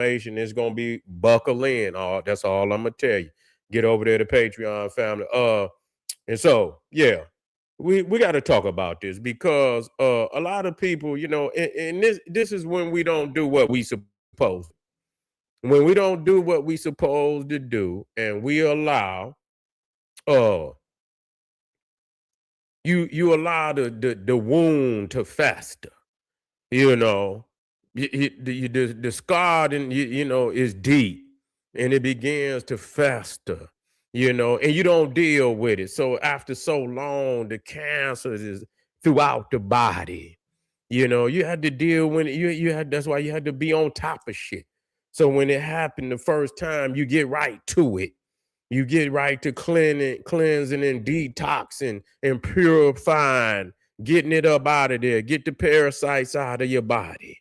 It's gonna be buckle in. That's all I'm gonna tell you. Get over there to Patreon family. And so yeah, we got to talk about this because a lot of people, and this is when we don't do what we supposed. When we don't do what we supposed to do, and we allow uh you allow the wound to fester, you know, the scar and is deep and it begins to fester, and you don't deal with it. So after so long, the cancer is throughout the body. You had to deal when you had. That's why you had to be on top of shit. So when it happened the first time, you get right to it. You get right to cleansing and detoxing and purifying, getting it up out of there, get the parasites out of your body,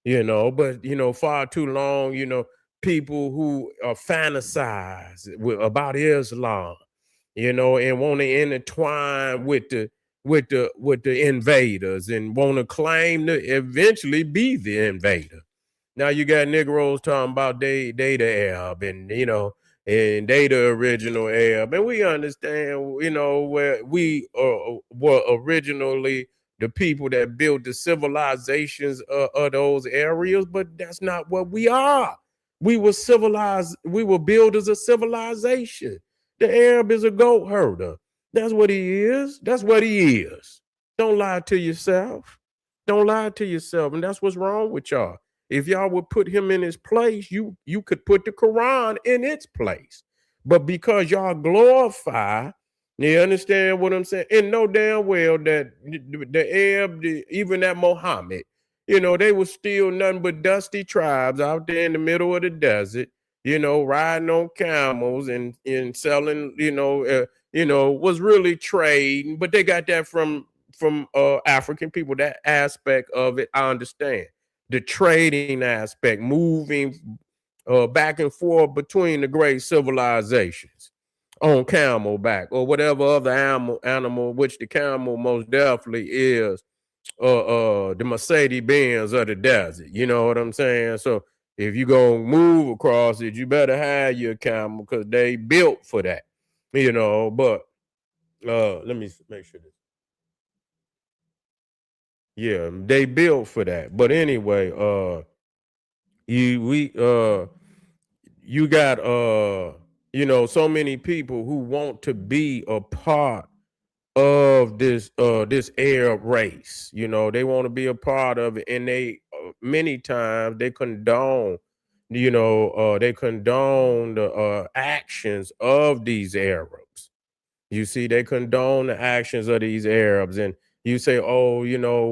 But, far too long, people who fantasize about Islam, and want to intertwine with the invaders and want to claim to eventually be the invader. Now you got Negroes talking about they the Arab and they the original Arab. And we understand, where we were originally the people that built the civilizations of those areas, but that's not what we are. We were civilized, we were builders of civilization. The Arab is a goat herder. That's what he is. That's what he is. Don't lie to yourself. Don't lie to yourself. And that's what's wrong with y'all. If y'all would put him in his place, you could put the Quran in its place. But because y'all glorify, you understand what I'm saying? And know damn well that the Arab, even that Muhammad, they were still nothing but dusty tribes out there in the middle of the desert, riding on camels and selling, was really trading. But they got that from African people. That aspect of it, I understand. The trading aspect, moving back and forth between the great civilizations on camelback or whatever other animal, which the camel most definitely is, the Mercedes Benz of the desert. You know what I'm saying? So if you gonna move across it, you better have your camel because they built for that. But let me make sure this. Yeah, they built for that. But anyway, you we you got so many people who want to be a part of this Arab race. They want to be a part of it, and they many times they condone the actions of these Arabs. You see, they condone the actions of these Arabs, and you say, "Oh,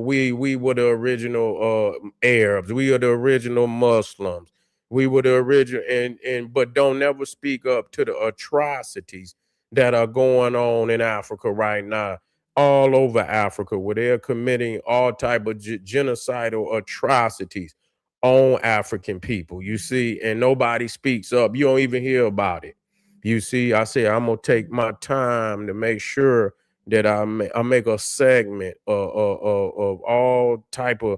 we were the original Arabs. We are the original Muslims. We were the original," and but don't never speak up to the atrocities that are going on in Africa right now, all over Africa, where they're committing all type of genocidal atrocities on African people. You see, and nobody speaks up. You don't even hear about it. You see, I say I'm gonna take my time to make sure that I make a segment of all type of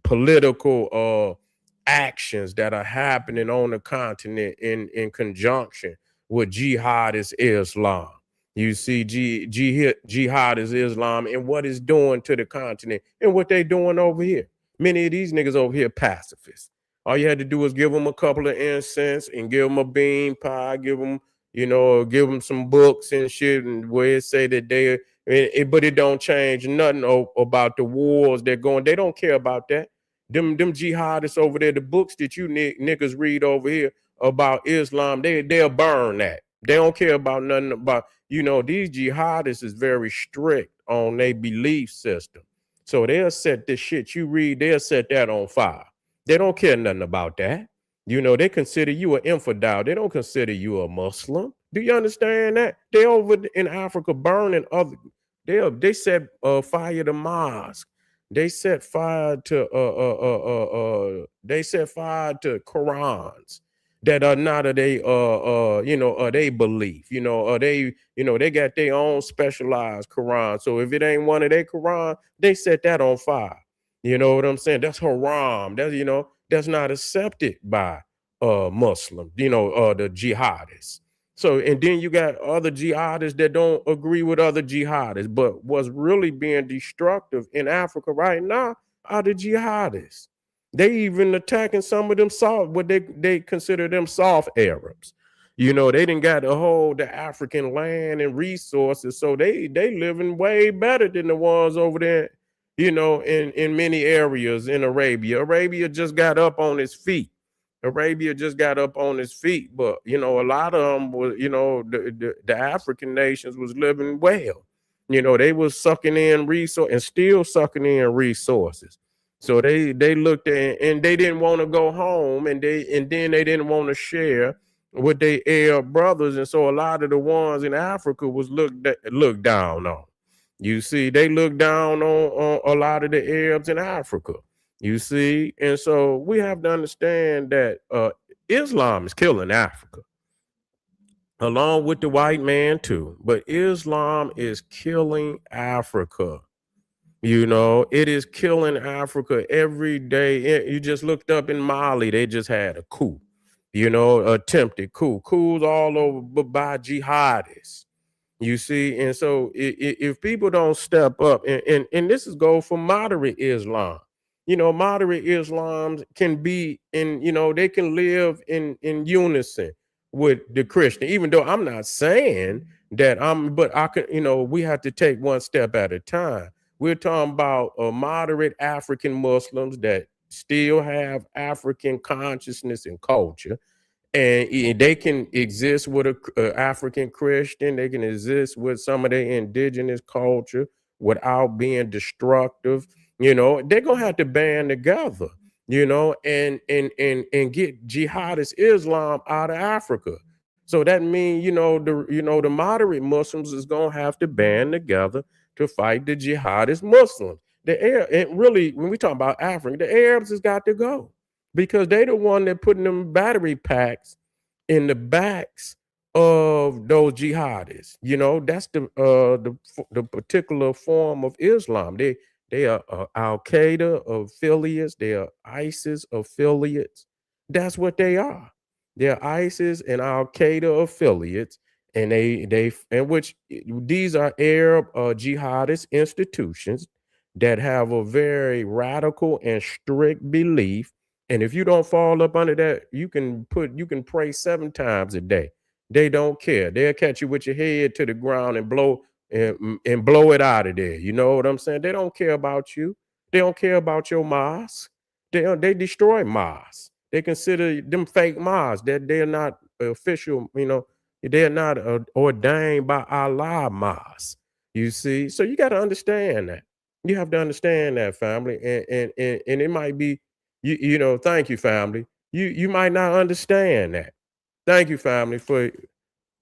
political actions that are happening on the continent in conjunction with jihadist Islam. You see, jihadist Islam and what it's doing to the continent and what they doing over here. Many of these niggas over here pacifists. All you had to do was give them a couple of incense and give them a bean pie, give them some books and shit, and where it say that but it don't change nothing about the wars they're going. They don't care about that. Them jihadists over there, the books that you niggas read over here about Islam, they'll burn that. They don't care about nothing about, these jihadists is very strict on their belief system. So they'll set this shit you read, they'll set that on fire. They don't care nothing about that. They consider you an infidel. They don't consider you a Muslim. Do you understand that? They over in Africa burning other. They set fire to mosque. They set fire to they set fire to Qurans that are not of they they belief. They got their own specialized Quran. So if it ain't one of their Quran, they set that on fire. You know what I'm saying? That's haram. That's that's not accepted by Muslim, the jihadists. So, and then you got other jihadists that don't agree with other jihadists. But what's really being destructive in Africa right now are the jihadists. They even attacking some of them soft, what they consider them soft Arabs. They didn't got to hold the African land and resources, so they living way better than the ones over there, in many areas in Arabia. Arabia just got up on its feet. Arabia just got up on its feet, but a lot of them was, the African nations was living well. They was sucking in resource and still sucking in resources. So they looked at and they didn't want to go home, and then they didn't want to share with their Arab brothers, and so a lot of the ones in Africa was looked down on. You see, they looked down on a lot of the Arabs in Africa. You see, and so we have to understand that Islam is killing Africa, along with the white man too. But Islam is killing Africa. It is killing Africa every day. You just looked up in Mali, they just had a coup, attempted coups all over by jihadists. You see, and so if people don't step up, and this is go for moderate Islam, moderate Islam can be in, they can live in unison with the Christian, even though I'm not saying that but I can, we have to take one step at a time. We're talking about moderate African Muslims that still have African consciousness and culture, and they can exist with a African Christian. They can exist with some of their indigenous culture without being destructive. They're gonna have to band together. And get jihadist Islam out of Africa. So that means the moderate Muslims is gonna have to band together to fight the jihadist Muslims. And really, when we talk about Africa, the Arabs has got to go, because they the one that putting them battery packs in the backs of those jihadists. That's the particular form of Islam. They are Al Qaeda affiliates. They are ISIS affiliates. That's what they are. They're ISIS and Al Qaeda affiliates, and these are Arab jihadist institutions that have a very radical and strict belief. And if you don't fall up under that, you can pray 7 times a day. They don't care. They'll catch you with your head to the ground and blow it out of there. You know what I'm saying? They don't care about you. They don't care about your mosque. They destroy mosques. They consider them fake mosques, that they're not official, they're not ordained by Allah mosques. You see? So you got to understand that. You have to understand that, family. And it might be, thank you, family. You might not understand that. Thank you, family, for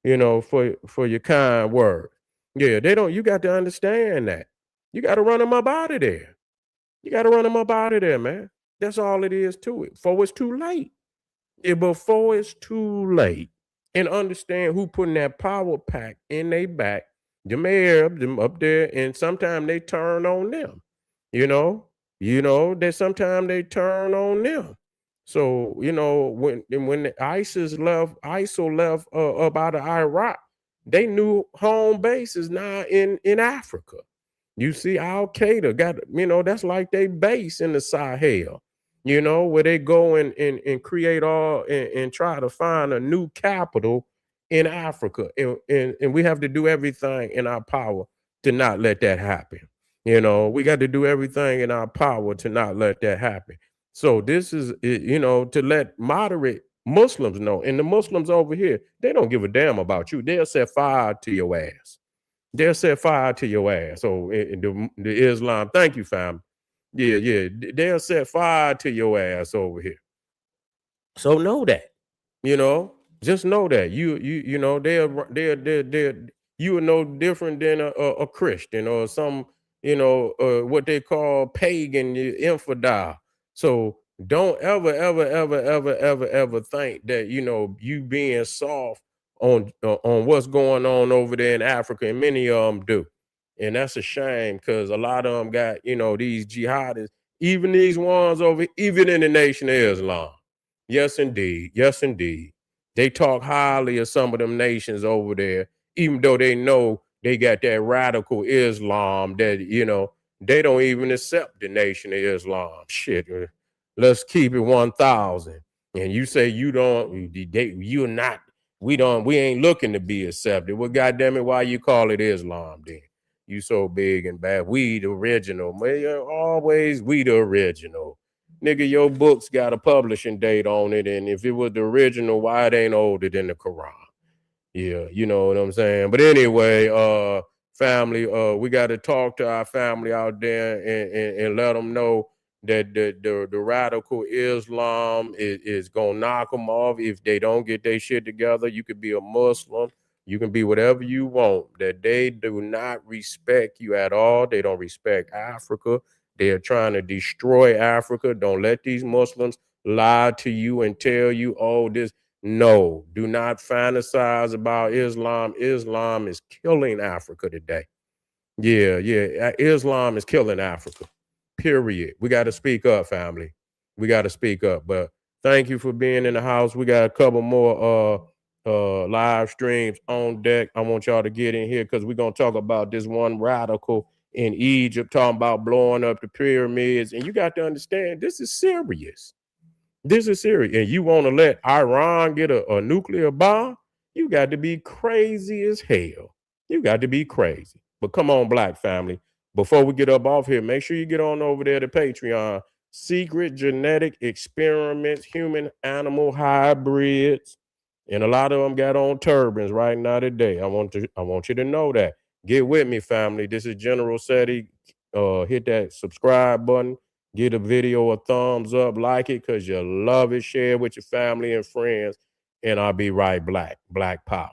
your kind word. Yeah, they don't. You got to understand that. You got to run them up out of there. You got to run them up out of there, man. That's all it is to it. Before it's too late. Before it's too late. And understand who putting that power pack in their back. Them Arabs, them up there, and sometimes they turn on them. You know, that sometimes they turn on them. So when the ISIL left up out of Iraq, they knew home base is now in Africa. You see, Al Qaeda got, that's like they base in the Sahel. Where they go and create and try to find a new capital in Africa, and we have to do everything in our power to not let that happen. We got to do everything in our power to not let that happen. So this is, to let moderate Muslims know, and the Muslims over here, they don't give a damn about you. They'll set fire to your ass. They'll set fire to your ass. So the Islam, thank you, fam. Yeah, yeah, they'll set fire to your ass over here. So know that, just know that they're you are no different than a Christian or some, what they call pagan, infidel. So don't ever think that you being soft on what's going on over there in Africa, and many of them do. And that's a shame, because a lot of them got, these jihadists, Even these ones over, even in the Nation of Islam. Yes, indeed. Yes, indeed. They talk highly of some of them nations over there, even though they know they got that radical Islam that, they don't even accept the Nation of Islam. Shit. Let's keep it 1,000. And you say you don't, you're not, we ain't looking to be accepted. Well, goddamn it, why you call it Islam then? You so big and bad. We the original. Man, always we the original. Nigga, your book's got a publishing date on it. And if it was the original, why it ain't older than the Quran? Yeah, you know what I'm saying? But anyway, family, we got to talk to our family out there and let them know that the radical Islam is gonna knock them off if they don't get their shit together. You could be a Muslim, you can be whatever you want. That they do not respect you at all. They don't respect Africa. They are trying to destroy Africa. Don't let these Muslims lie to you and tell you, oh, this. No, do not fantasize about Islam. Islam is killing Africa today. Yeah, yeah. Islam is killing Africa. Period. We got to speak up, family. We got to speak up. But thank you for being in the house. We got a couple more live streams on deck. I want y'all to get in here because we're gonna talk about this one radical in Egypt talking about blowing up the pyramids. And you got to understand this is serious. This is serious. And you want to let Iran get a nuclear bomb? You got to be crazy as hell. You got to be crazy. But come on, Black family. Before we get up off here, make sure you get on over there to Patreon. Secret genetic experiments, human animal hybrids. And a lot of them got on turbans right now today. I want you to know that. Get with me, family. This is General Seti. Hit that subscribe button. Give the video a thumbs up, like it because you love it. Share it with your family and friends. And I'll be right back. Black Power.